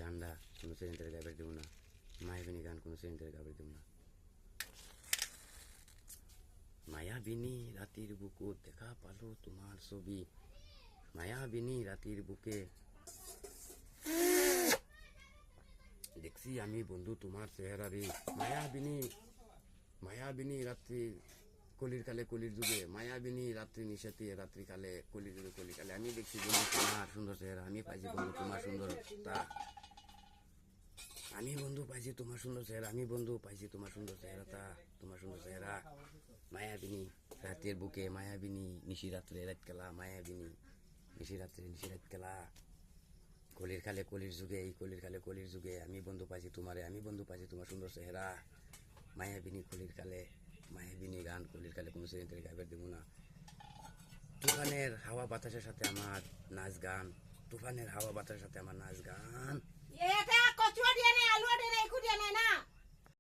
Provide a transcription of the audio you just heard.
ঠান্ডা কোনো সিলিন্ডারে গাইবার দেবো না, মায়াবিনী গান কোনো সিলিন্ডারে গাইবার দেবো না। মায়াবিনী রাতির বুকুত দেখা পালো তোমার ছবি, মায়াবিনী রাতির বুকে দেখছি আমি বন্ধু তোমার চেহারা রে। মায়াবিনী মায়াবিনী রাত্রি কলির কালে কলির যুগে, মায়াবিনী রাত্রি নিশাতে রাত্রি কালে কলির যুগে কলির কালে আমি দেখছি বন্ধু তোমার সুন্দর চেহারা, আমি পাইছি বন্ধু তোমার সুন্দরতা, আমি বন্ধু পাইছি তোমার সুন্দর চেহারা, আমি বন্ধু পাইছি তোমার সুন্দর চেহারাটা, তোমার সুন্দর চেহারা। মায়াবিনী রাতের বুকে, মায়াবিনী নিশি রাত্রে রাত খেলা, মায়াবিনী নিশি রাত্রে নিশি রাত খেলা, কলির কালে কলির যুগে, এই কলির কালে কলির যুগে আমি বন্ধু পাইছি তোমারে, আমি বন্ধু পাইছি তোমার সুন্দর চেহারা। মায়াবিনী কলির কালে, মায়াবিনী গান কলির কালে কোনো সিলিন্ডারে গাইবার দেবো না। তুফানের হাওয়া বাতাসের সাথে আমার নাচ গান, তুফানের হাওয়া বাতাসের সাথে আমার নাচ গান।